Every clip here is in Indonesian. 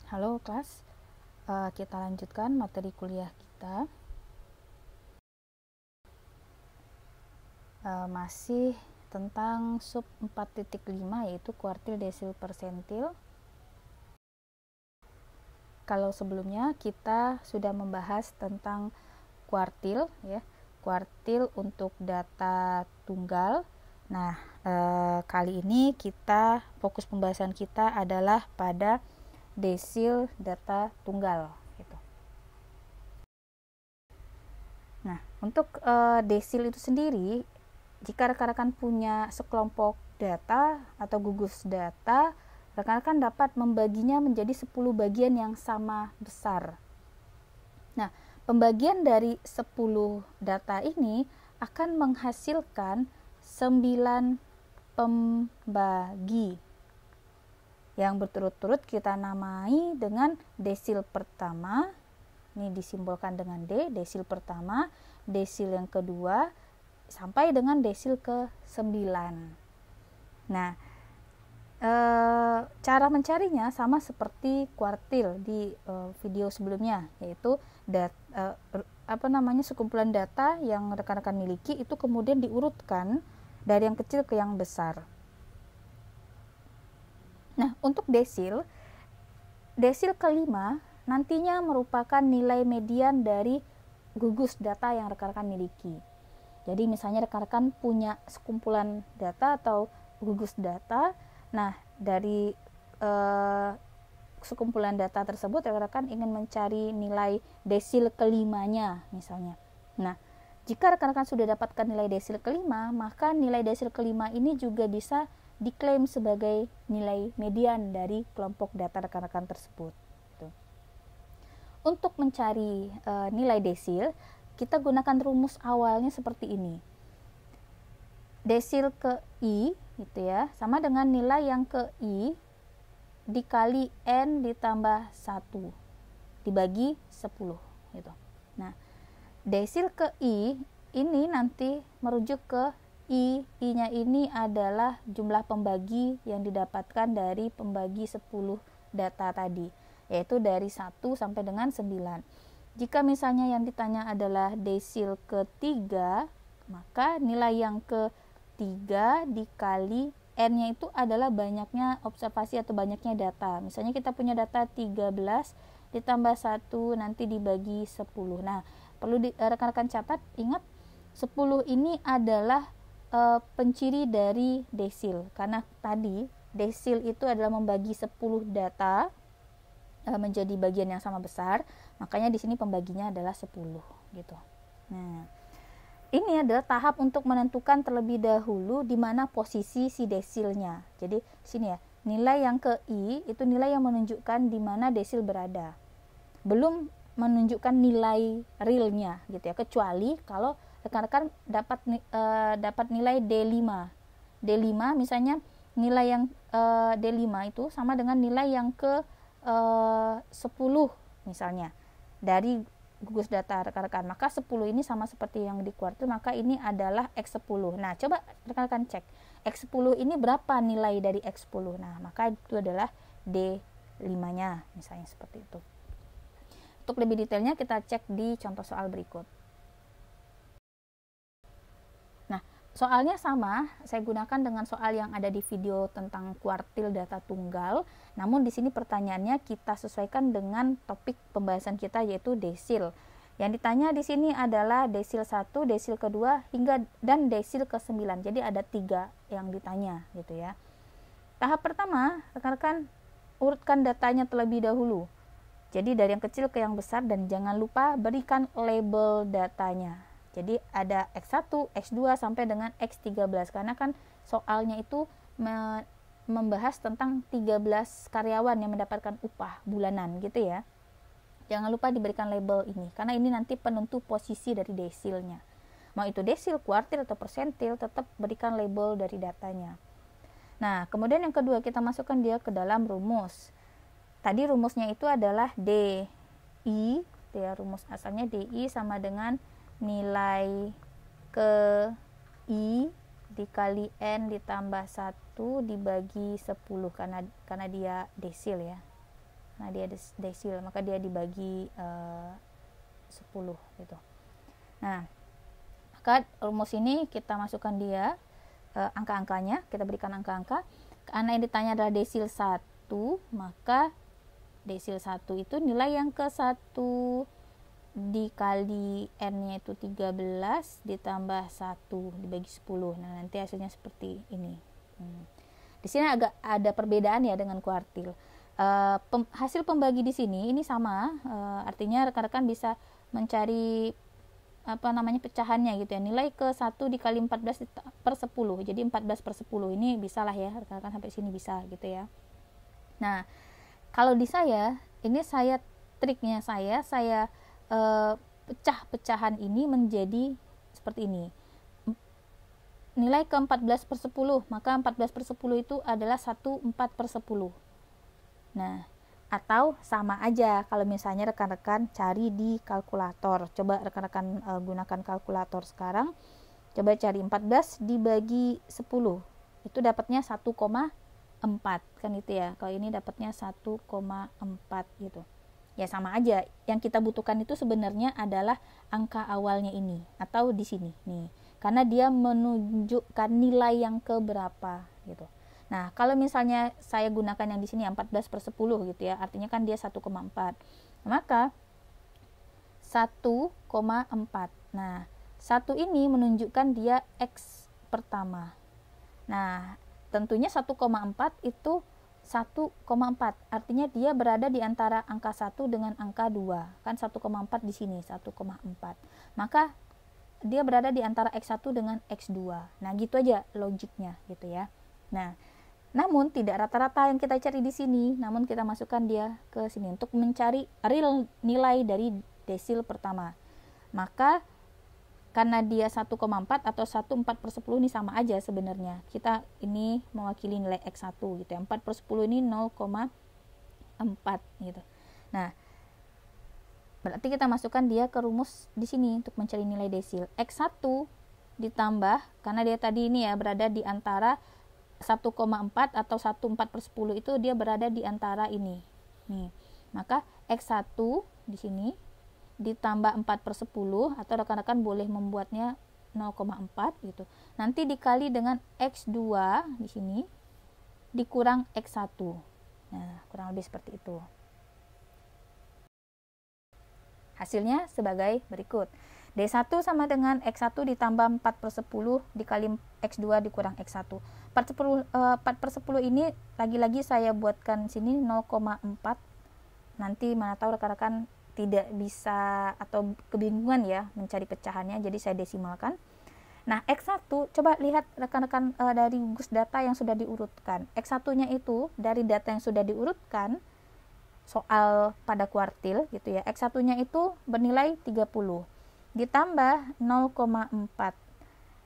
Halo kelas, kita lanjutkan materi kuliah kita. Masih tentang sub 4.5 yaitu kuartil, desil, persentil. Kalau sebelumnya kita sudah membahas tentang kuartil ya, kuartil untuk data tunggal. Nah, kali ini kita fokus pembahasan kita adalah pada desil data tunggal gitu. Nah, untuk desil itu sendiri, jika rekan-rekan punya sekelompok data atau gugus data, rekan-rekan dapat membaginya menjadi 10 bagian yang sama besar. Nah, pembagian dari 10 data ini akan menghasilkan 9 pembagi yang berturut-turut kita namai dengan desil pertama. Ini disimbolkan dengan D, desil pertama, desil yang kedua, sampai dengan desil ke-9. Nah, cara mencarinya sama seperti kuartil di video sebelumnya, yaitu sekumpulan data yang rekan-rekan miliki itu kemudian diurutkan dari yang kecil ke yang besar. Nah, untuk desil kelima nantinya merupakan nilai median dari gugus data yang rekan-rekan miliki. Jadi misalnya rekan-rekan punya sekumpulan data atau gugus data, nah dari sekumpulan data tersebut rekan-rekan ingin mencari nilai desil kelimanya misalnya. Nah, jika rekan-rekan sudah dapatkan nilai desil kelima, maka nilai desil kelima ini juga bisa diklaim sebagai nilai median dari kelompok data rekan-rekan tersebut. Untuk mencari nilai desil, kita gunakan rumus awalnya seperti ini. Desil ke I gitu ya, sama dengan nilai yang ke I dikali N ditambah 1 dibagi 10 gitu. Nah, desil ke I ini nanti merujuk ke I-nya ini adalah jumlah pembagi yang didapatkan dari pembagi 10 data tadi, yaitu dari 1 sampai dengan 9. Jika misalnya yang ditanya adalah desil ketiga, maka nilai yang ketiga dikali N-nya itu adalah banyaknya observasi atau banyaknya data. Misalnya kita punya data 13 ditambah 1 nanti dibagi 10. Nah, perlu rekan-rekan catat, ingat 10 ini adalah penciri dari desil, karena tadi desil itu adalah membagi 10 data menjadi bagian yang sama besar, makanya di sini pembaginya adalah 10 gitu. Nah, ini adalah tahap untuk menentukan terlebih dahulu di mana posisi si desilnya. Jadi sini ya, nilai yang ke I itu nilai yang menunjukkan di mana desil berada, belum menunjukkan nilai realnya gitu ya, kecuali kalau rekan-rekan dapat nilai D5. D5 misalnya nilai yang D5 itu sama dengan nilai yang ke 10 misalnya dari gugus data rekan-rekan, maka 10 ini sama seperti yang di kuartil, maka ini adalah X10. Nah, coba rekan-rekan cek X10 ini berapa nilai dari X10. Nah, maka itu adalah D5-nya misalnya seperti itu. Untuk lebih detailnya kita cek di contoh soal berikut. Nah, soalnya sama, saya gunakan dengan soal yang ada di video tentang kuartil data tunggal. Namun di sini pertanyaannya kita sesuaikan dengan topik pembahasan kita, yaitu desil. Yang ditanya di sini adalah desil 1, desil kedua hingga dan desil ke-9. Jadi ada 3 yang ditanya gitu ya. Tahap pertama, rekan-rekan urutkan datanya terlebih dahulu. Jadi dari yang kecil ke yang besar, dan jangan lupa berikan label datanya. Jadi ada X1, X2 sampai dengan X13, karena kan soalnya itu membahas tentang 13 karyawan yang mendapatkan upah bulanan gitu ya. Jangan lupa diberikan label ini, karena ini nanti penentu posisi dari desilnya. Mau itu desil, kuartil atau persentil, tetap berikan label dari datanya. Nah, kemudian yang kedua kita masukkan dia ke dalam rumus. Tadi rumusnya itu adalah DI, ya, rumus asalnya DI sama dengan nilai ke I dikali N ditambah 1 dibagi 10, karena dia desil ya. Nah, dia desil, maka dia dibagi 10 gitu. Nah, maka rumus ini kita masukkan dia angka-angkanya, kita berikan angka-angka. Karena yang ditanya adalah desil 1, maka desil 1 itu nilai yang ke-1 dikali n-nya itu 13 ditambah 1 dibagi 10. Nah, nanti hasilnya seperti ini. Di sini agak ada perbedaan ya dengan kuartil. Hasil pembagi di sini ini sama, artinya rekan-rekan bisa mencari pecahannya gitu ya, nilai ke-1 dikali 14 per 10, jadi 14 per 10 ini bisa lah ya, rekan-rekan sampai sini bisa gitu ya. Nah, kalau di saya, ini triknya saya pecah pecahan ini menjadi seperti ini. Nilai ke 14 per 10, maka 14 per 10 itu adalah 14 per 10. Nah, atau sama aja kalau misalnya rekan-rekan cari di kalkulator. Coba rekan-rekan gunakan kalkulator sekarang. Coba cari 14 dibagi 10. Itu dapatnya 1,4 kan itu ya. Kalau ini dapatnya 1,4 gitu. Ya sama aja. Yang kita butuhkan itu sebenarnya adalah angka awalnya ini atau di sini nih. Karena dia menunjukkan nilai yang keberapa gitu. Nah, kalau misalnya saya gunakan yang di sini 14 per 10 gitu ya, artinya kan dia 1,4. Maka 1,4. Nah, 1 ini menunjukkan dia X pertama. Nah, tentunya 1,4 itu 1,4. Artinya dia berada di antara angka 1 dengan angka 2. Kan 1,4 di sini, 1,4. Maka dia berada di antara X1 dengan X2. Nah, gitu aja logiknya gitu ya. Nah, namun tidak rata-rata yang kita cari di sini, namun kita masukkan dia ke sini untuk mencari real nilai dari desil pertama. Maka karena dia 1,4 atau 1/4 per 10 ini sama aja sebenarnya. Kita ini mewakili nilai X1 gitu ya. 4 per 10 ini 0,4 gitu. Nah, berarti kita masukkan dia ke rumus di sini untuk mencari nilai desil. X1 ditambah, karena dia tadi ini ya berada di antara 1,4 atau 1/4 per 10 itu dia berada di antara ini. Nih, maka X1 di sini ditambah 4 per 10 atau rekan-rekan boleh membuatnya 0,4 gitu. Nanti dikali dengan X2 di sini dikurang X1. Nah, kurang lebih seperti itu. Hasilnya sebagai berikut. D1 sama dengan X1 ditambah 4 per 10 dikali X2 dikurang X1. 4 per 10 ini lagi-lagi saya buatkan sini 0,4. Nanti mana tahu rekan-rekan tidak bisa atau kebingungan ya mencari pecahannya, jadi saya desimalkan. Nah, X1 coba lihat rekan-rekan dari gugus data yang sudah diurutkan. X1-nya itu dari data yang sudah diurutkan soal pada kuartil gitu ya. X1-nya itu bernilai 30 ditambah 0,4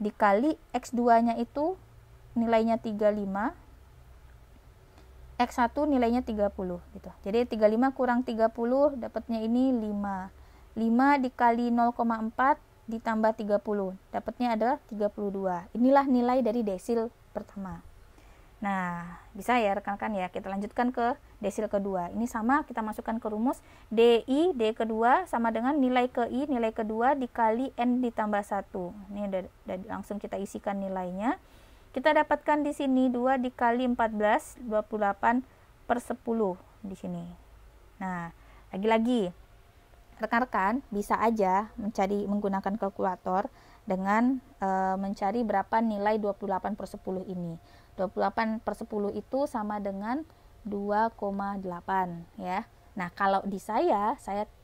dikali X2-nya itu nilainya 35, X1 nilainya 30 gitu. Jadi 35 kurang 30 dapatnya ini 5. 5 dikali 0,4 ditambah 30 dapatnya adalah 32. Inilah nilai dari desil pertama. Nah, bisa ya rekan-rekan ya. Kita lanjutkan ke desil kedua. Ini sama, kita masukkan ke rumus DI, D kedua sama dengan nilai ke I, nilai kedua dikali N ditambah 1. Ini udah langsung kita isikan nilainya. Kita dapatkan di sini 2 dikali 14, 28 per 10 di sini. Nah, lagi-lagi rekan-rekan bisa aja menggunakan kalkulator dengan mencari berapa nilai 28 per 10 ini. 28 per 10 itu sama dengan 2,8 ya. Nah, kalau di saya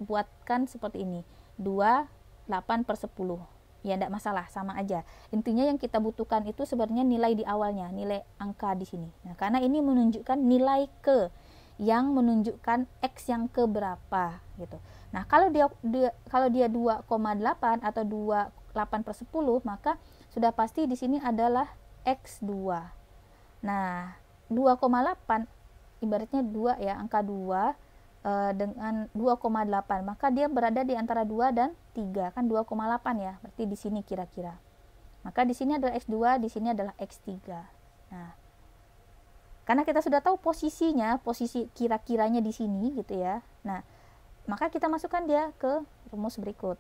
buatkan seperti ini, 28 per 10. Ya, tidak masalah, sama aja. Intinya yang kita butuhkan itu sebenarnya nilai di awalnya, nilai angka di sini. Nah, karena ini menunjukkan nilai ke yang menunjukkan X yang ke berapa gitu. Nah, kalau dia 2,8 atau 28 per 10, maka sudah pasti di sini adalah X2. Nah, 2,8 ibaratnya 2 ya, angka 2 dengan 2,8, maka dia berada di antara 2 dan 3, kan 2,8 ya, berarti di sini kira-kira. Maka di sini adalah X2, di sini adalah X3. Nah, Karena kita sudah tahu posisinya, posisi kira-kiranya di sini gitu ya. Nah, maka kita masukkan dia ke rumus berikut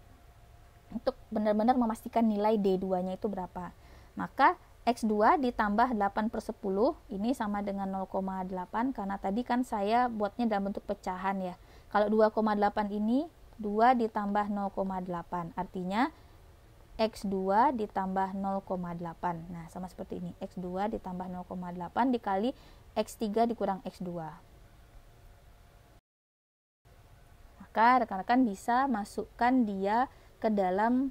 untuk benar-benar memastikan nilai D2-nya itu berapa. Maka X2 ditambah 8/10 ini sama dengan 0,8 karena tadi kan saya buatnya dalam bentuk pecahan ya. Kalau 2,8 ini 2 ditambah 0,8 artinya X2 ditambah 0,8. Nah, sama seperti ini. X2 ditambah 0,8 dikali X3 dikurang X2. Maka rekan-rekan bisa masukkan dia ke dalam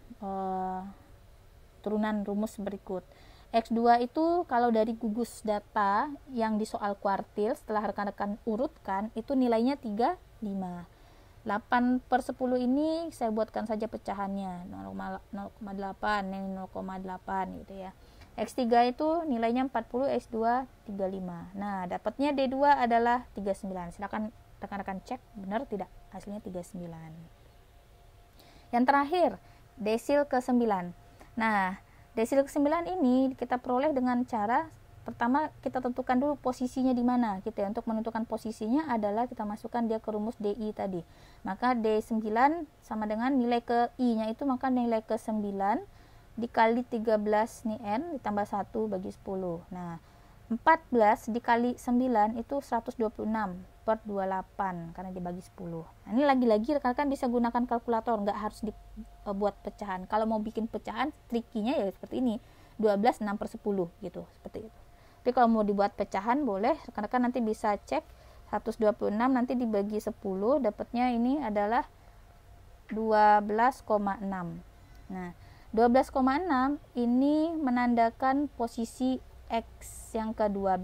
turunan rumus berikut. X2 itu kalau dari gugus data yang di soal kuartil setelah rekan-rekan urutkan itu nilainya 35. 8/10 ini saya buatkan saja pecahannya 0,8 ini 0,8 gitu ya. X3 itu nilainya 40, X2 35. Nah, dapatnya D2 adalah 39. Silakan rekan-rekan cek benar tidak hasilnya 39. Yang terakhir, desil ke-9. Nah, desil ke-9 ini kita peroleh dengan cara pertama kita tentukan dulu posisinya di mana gitu ya. Untuk menentukan posisinya adalah kita masukkan dia ke rumus DI tadi. Maka D9 sama dengan nilai ke I-nya itu maka nilai ke 9 dikali 13 nih N ditambah 1 bagi 10. Nah, 14 dikali 9 itu 126/28 karena dibagi 10. Nah, ini lagi-lagi rekan-rekan bisa gunakan kalkulator, nggak harus dibuat pecahan. Kalau mau bikin pecahan, trikinya ya seperti ini, 12 6/10 gitu, seperti itu. Tapi kalau mau dibuat pecahan boleh, rekan-rekan nanti bisa cek 126 nanti dibagi 10, dapatnya ini adalah 12,6. Nah, 12,6 ini menandakan posisi X yang ke-12.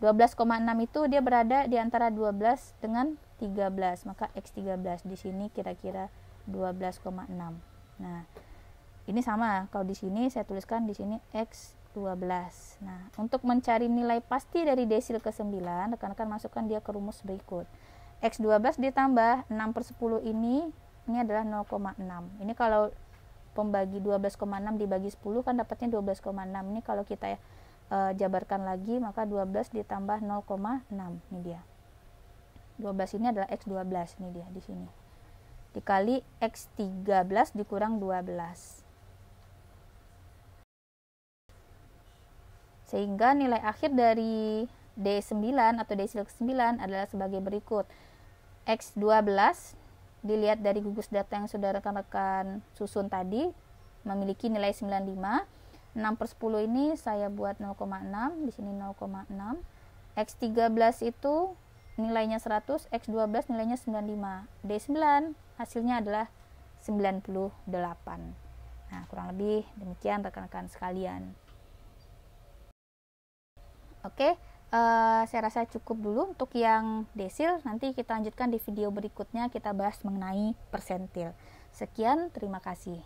12,6 itu dia berada di antara 12 dengan 13, maka X13 di sini kira-kira 12,6. Nah, ini sama, kalau di sini saya tuliskan di sini X12. Nah, untuk mencari nilai pasti dari desil ke-9, rekan-rekan masukkan dia ke rumus berikut. X12 ditambah 6/10 ini adalah 0,6. Ini kalau pembagi 12,6 dibagi 10 kan dapatnya 12,6. Ini kalau kita jabarkan lagi maka 12 ditambah 0,6 ini dia. 12 ini adalah X12 ini dia di sini. Dikali X13 dikurang 12. Sehingga nilai akhir dari D9 atau desil ke-9 adalah sebagai berikut. X12 dilihat dari gugus data yang sudah rekan-rekan susun tadi memiliki nilai 95. 6/10 ini saya buat 0,6, di sini 0,6. X13 itu nilainya 100, X12 nilainya 95. D9 hasilnya adalah 98. Nah, kurang lebih demikian rekan-rekan sekalian. Oke, saya rasa cukup dulu untuk yang desil. Nanti kita lanjutkan di video berikutnya, kita bahas mengenai persentil. Sekian, terima kasih.